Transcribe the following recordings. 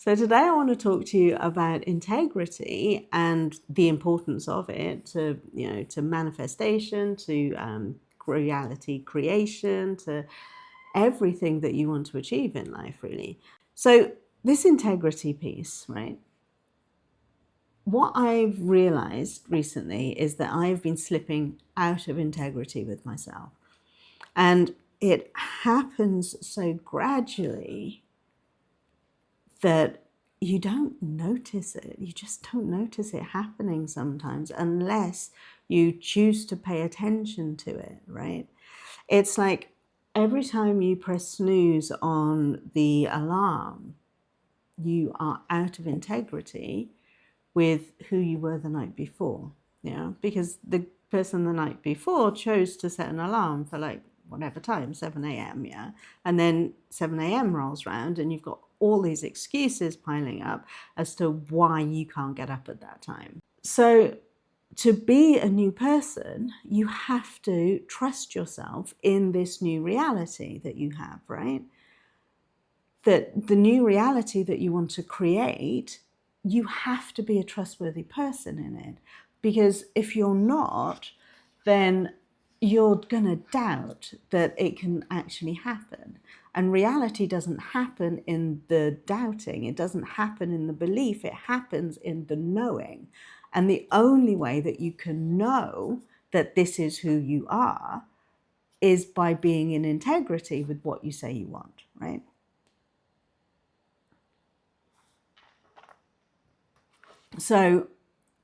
So today I want to talk to you about integrity and the importance of it to manifestation, to reality creation, to everything that you want to achieve in life, really. So this integrity piece, right? What I've realized recently is that I've been slipping out of integrity with myself. And it happens so gradually that you don't notice it. You just don't notice it happening sometimes unless you choose to pay attention to it, right? It's like every time you press snooze on the alarm, you are out of integrity with who you were the night before, because the person the night before chose to set an alarm for like whatever time, 7 a.m., and then 7 a.m. rolls around and you've got all these excuses piling up as to why you can't get up at that time. So to be a new person, you have to trust yourself in this new reality that you have, right? That the new reality that you want to create, you have to be a trustworthy person in it. Because if you're not, then you're going to doubt that it can actually happen. And reality doesn't happen in the doubting. It doesn't happen in the belief. It happens in the knowing. And the only way that you can know that this is who you are is by being in integrity with what you say you want, right? So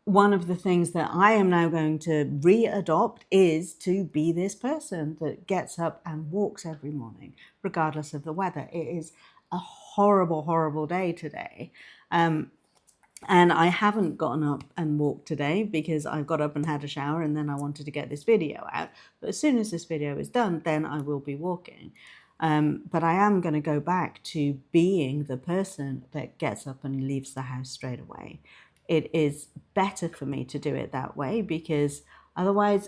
one of the things that I am now going to readopt is to be this person that gets up and walks every morning, regardless of the weather. It is a horrible, horrible day today. And I haven't gotten up and walked today because I got up and had a shower and then I wanted to get this video out. But as soon as this video is done, then I will be walking. But I am going to go back to being the person that gets up and leaves the house straight away. It is better for me to do it that way because otherwise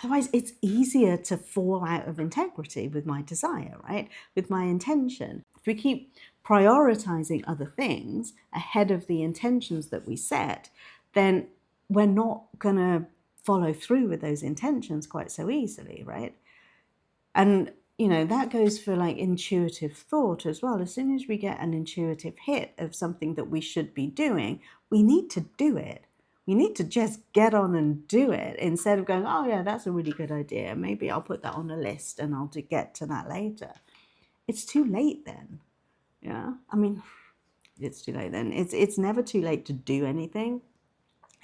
it's easier to fall out of integrity with my desire, right? With my intention. If we keep prioritizing other things ahead of the intentions that we set, then we're not going to follow through with those intentions quite so easily, right? And that goes for like intuitive thought as well. As soon as we get an intuitive hit of something that we should be doing, we need to do it. We need to just get on and do it instead of going, oh yeah, that's a really good idea. Maybe I'll put that on a list and I'll get to that later. It's too late then. Yeah. I mean, it's too late then. It's never too late to do anything.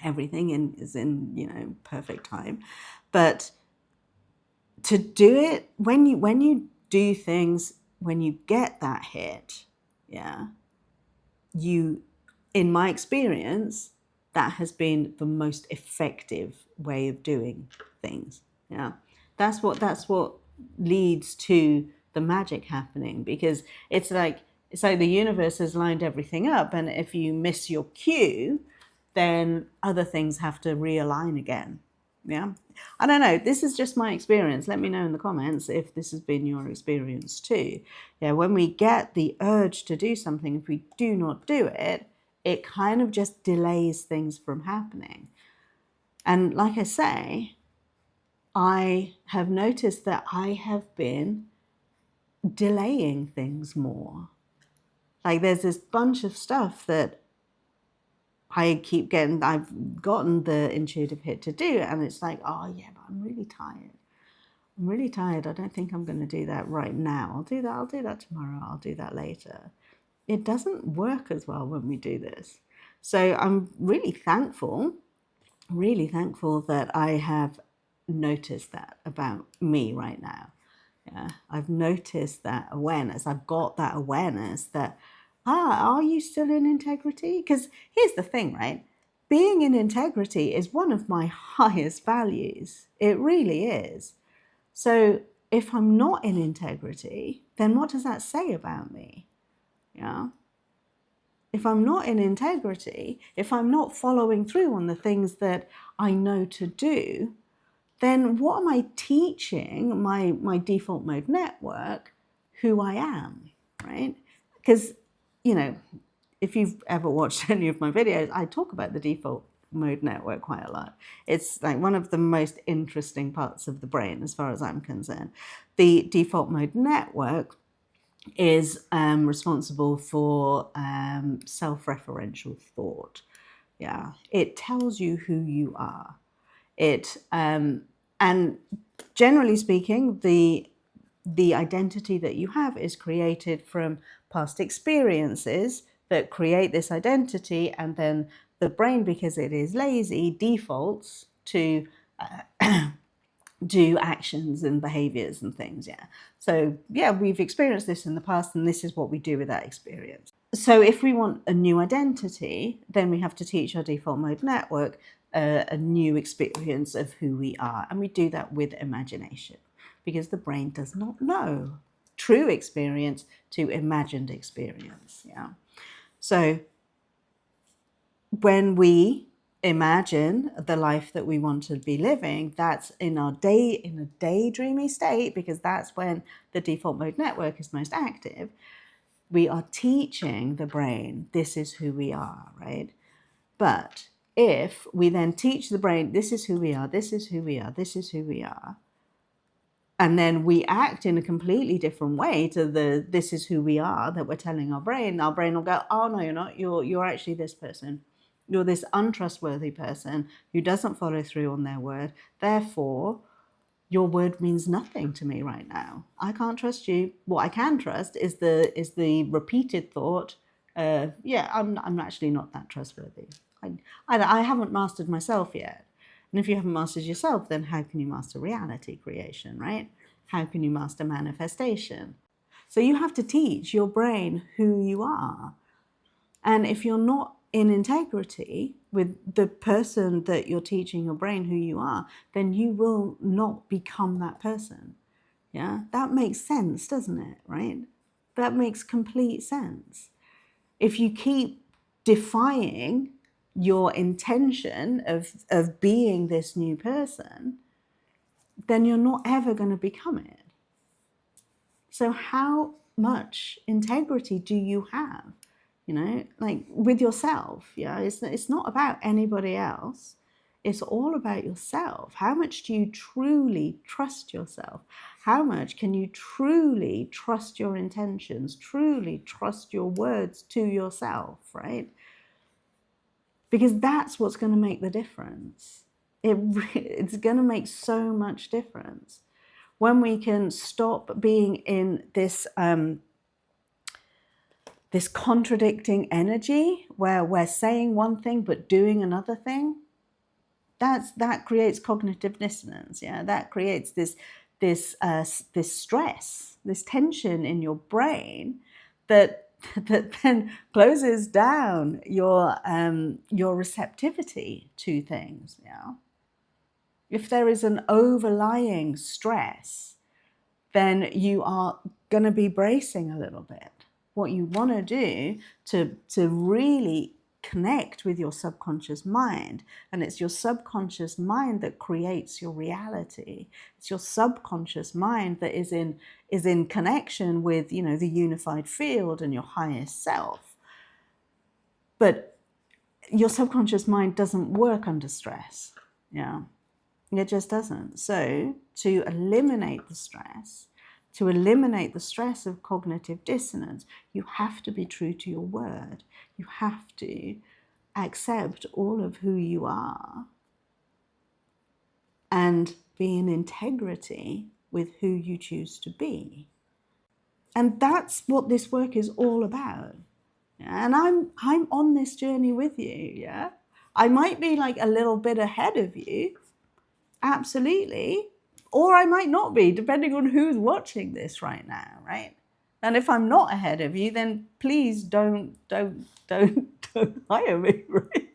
Everything is in, perfect time. But to do it when you do things, when you get that hit, in my experience, that has been the most effective way of doing things. That's what leads to the magic happening, because it's like the universe has lined everything up, and if you miss your cue, then other things have to realign again. I don't know. This is just my experience. Let me know in the comments if this has been your experience too. When we get the urge to do something, if we do not do it, it kind of just delays things from happening. And like I say, I have noticed that I have been delaying things more. Like there's this bunch of stuff that I've gotten the intuitive hit to do, and it's like, oh yeah, but I'm really tired. I don't think I'm going to do that right now. I'll do that tomorrow. I'll do that later. It doesn't work as well when we do this. So I'm really thankful that I have noticed that about me right now. I've noticed that awareness. I've got that awareness that, are you still in integrity? Because here's the thing, right? Being in integrity is one of my highest values. It really is. So if I'm not in integrity, then what does that say about me? If I'm not in integrity, if I'm not following through on the things that I know to do, then what am I teaching my default mode network who I am, right? Because, if you've ever watched any of my videos, I talk about the default mode network quite a lot. It's like one of the most interesting parts of the brain as far as I'm concerned. The default mode network is responsible for self-referential thought. Yeah, it tells you who you are. It and generally speaking, the identity that you have is created from past experiences that create this identity, and then the brain, because it is lazy, defaults to do actions and behaviors and things. Yeah. So yeah, we've experienced this in the past, and this is what we do with that experience. So if we want a new identity, then we have to teach our default mode network a new experience of who we are. And we do that with imagination, because the brain does not know true experience to imagined experience. Yeah. So when we imagine the life that we want to be living, that's in a daydreamy state, because that's when the default mode network is most active. We are teaching the brain, this is who we are, right? But if we then teach the brain, this is who we are, this is who we are, this is who we are, and then we act in a completely different way to the this is who we are that we're telling our brain will go, oh no, you're not, you're actually this person. You're this untrustworthy person who doesn't follow through on their word. Therefore, your word means nothing to me right now. I can't trust you. What I can trust is the repeated thought, yeah, I'm actually not that trustworthy. I haven't mastered myself yet. And if you haven't mastered yourself, then how can you master reality creation, right? How can you master manifestation? So you have to teach your brain who you are. And if you're not in integrity with the person that you're teaching your brain who you are, then you will not become that person. Yeah, that makes sense, doesn't it? Right? That makes complete sense. If you keep defying your intention of being this new person, then you're not ever going to become it. So how much integrity do you have? Like with yourself. Yeah, it's not about anybody else. It's all about yourself. How much do you truly trust yourself? How much can you truly trust your intentions, truly trust your words to yourself, right? Because that's what's going to make the difference. It's going to make so much difference. When we can stop being in this this contradicting energy where we're saying one thing but doing another thing, that creates cognitive dissonance. Yeah, that creates this stress, this tension in your brain that then closes down your receptivity to things. Yeah, if there is an overlying stress, then you are going to be bracing a little bit. What you want to do to really connect with your subconscious mind, and it's your subconscious mind that creates your reality. It's your subconscious mind that is in connection with, the unified field and your highest self. But your subconscious mind doesn't work under stress. Yeah, it just doesn't. So to eliminate the stress, to eliminate the stress of cognitive dissonance, you have to be true to your word. You have to accept all of who you are and be in integrity with who you choose to be. And that's what this work is all about. And I'm on this journey with you, yeah? I might be like a little bit ahead of you, absolutely. Or I might not be, depending on who's watching this right now, right? And if I'm not ahead of you, then please don't hire me, right?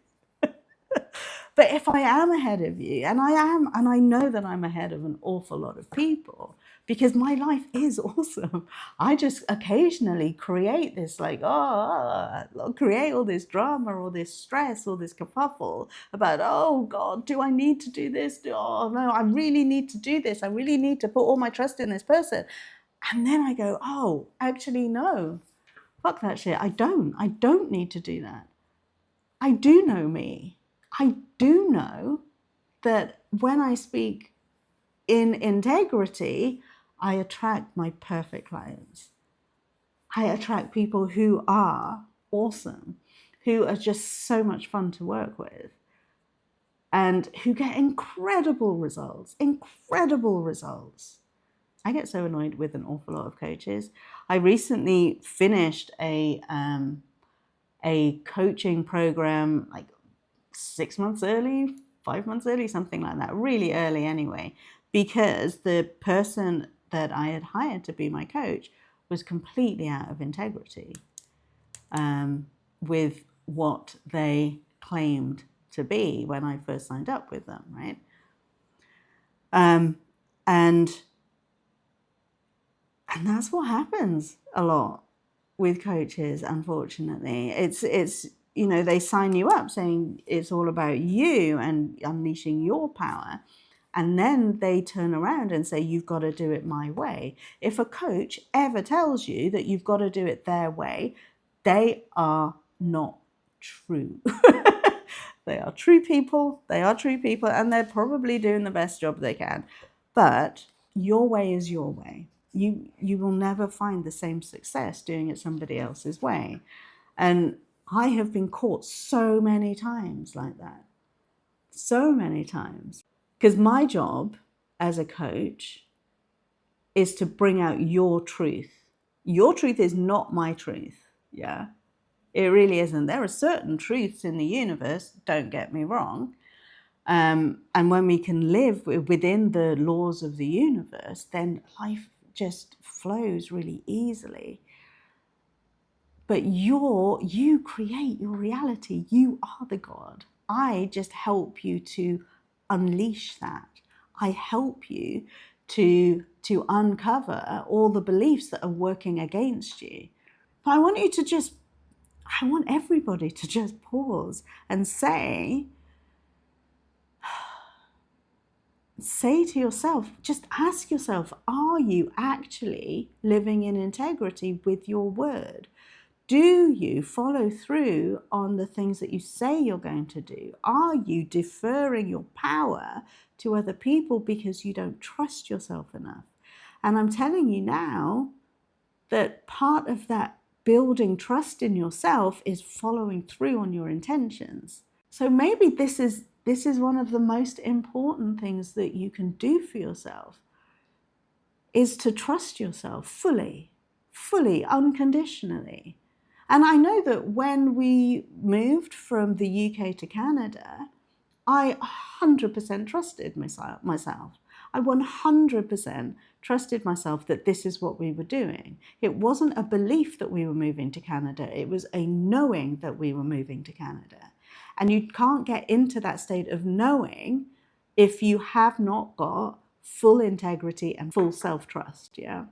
But if I am ahead of you, and I am, and I know that I'm ahead of an awful lot of people, because my life is awesome. I just occasionally create this create all this drama, all this stress, all this kerfuffle about, oh God, do I need to do this? Oh no, I really need to do this. I really need to put all my trust in this person. And then I go, oh, actually, no. Fuck that shit. I don't need to do that. I do know me. I do know that when I speak in integrity, I attract my perfect clients. I attract people who are awesome, who are just so much fun to work with, and who get incredible results, incredible results. I get so annoyed with an awful lot of coaches. I recently finished a coaching program like 6 months early, 5 months early, something like that, really early anyway, because the person that I had hired to be my coach was completely out of integrity with what they claimed to be when I first signed up with them, right? And that's what happens a lot with coaches, unfortunately. It's they sign you up saying it's all about you and unleashing your power. And then they turn around and say, you've got to do it my way. If a coach ever tells you that you've got to do it their way, they are not true. They are true people. They are true people, and they're probably doing the best job they can. But your way is your way. You will never find the same success doing it somebody else's way. And I have been caught so many times like that. So many times. Because my job as a coach is to bring out your truth. Your truth is not my truth. Yeah. It really isn't. There are certain truths in the universe, don't get me wrong. And when we can live within the laws of the universe, then life just flows really easily. But you create your reality. You are the God. I just help you to unleash that. I help you to uncover all the beliefs that are working against you. But I want everybody to just pause and say to yourself, just ask yourself, are you actually living in integrity with your word? Do you follow through on the things that you say you're going to do? Are you deferring your power to other people because you don't trust yourself enough? And I'm telling you now that part of that building trust in yourself is following through on your intentions. So maybe this is one of the most important things that you can do for yourself, is to trust yourself fully, unconditionally. And I know that when we moved from the UK to Canada, I 100% trusted myself. I 100% trusted myself that this is what we were doing. It wasn't a belief that we were moving to Canada. It was a knowing that we were moving to Canada. And you can't get into that state of knowing if you have not got full integrity and full self-trust, yeah?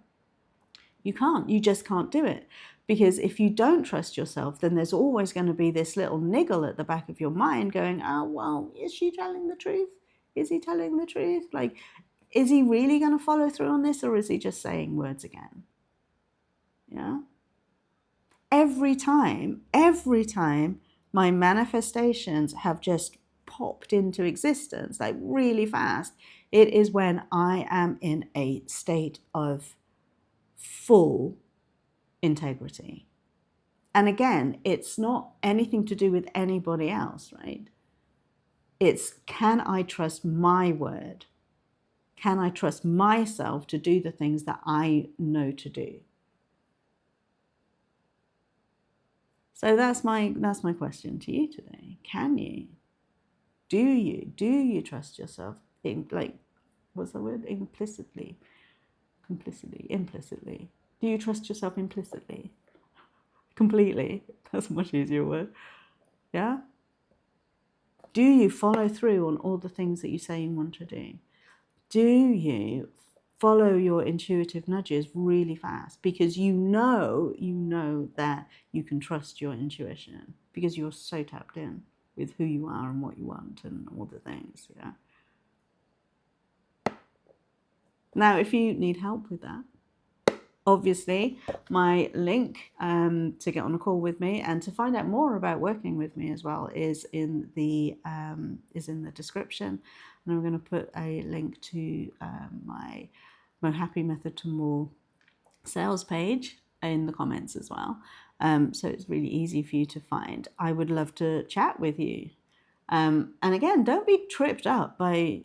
You can't. You just can't do it. Because if you don't trust yourself, then there's always going to be this little niggle at the back of your mind going, oh, well, is she telling the truth? Is he telling the truth? Like, is he really going to follow through on this, or is he just saying words again? Yeah. Every time my manifestations have just popped into existence, like really fast, it is when I am in a state of full integrity. And again, it's not anything to do with anybody else, right? It's, can I trust my word? Can I trust myself to do the things that I know to do? So that's my question to you today. Can you? Do you trust yourself what's the word? Implicitly. Do you trust yourself implicitly? Completely. That's a much easier word. Yeah? Do you follow through on all the things that you say you want to do? Do you follow your intuitive nudges really fast? Because you know that you can trust your intuition because you're so tapped in with who you are and what you want and all the things, yeah? Now, if you need help with that, obviously, my link to get on a call with me and to find out more about working with me as well is in the description. And I'm going to put a link to my Mohapi Method to More sales page in the comments as well. So it's really easy for you to find. I would love to chat with you. And again, don't be tripped up by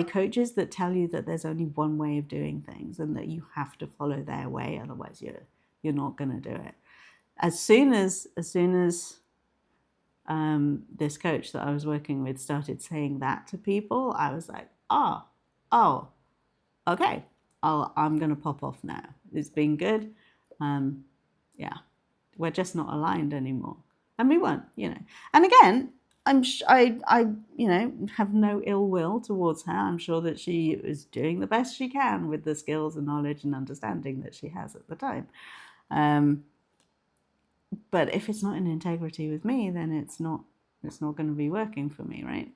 coaches that tell you that there's only one way of doing things and that you have to follow their way, otherwise you're not going to do it. As soon as this coach that I was working with started saying that to people, I was like, oh, okay, I'm going to pop off now. It's been good. Yeah, we're just not aligned anymore. And we weren't, And again, I have no ill will towards her. I'm sure that she is doing the best she can with the skills and knowledge and understanding that she has at the time. But if it's not in integrity with me, then it's not going to be working for me, right?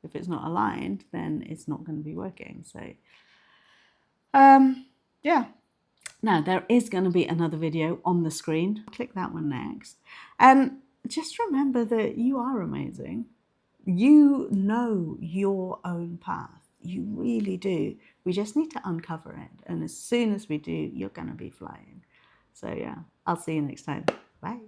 If it's not aligned, then it's not going to be working. So, yeah. Now, there is going to be another video on the screen. Click that one next. And just remember that you are amazing. You know your own path. You really do. We just need to uncover it. And as soon as we do, you're going to be flying. So, yeah, I'll see you next time. Bye.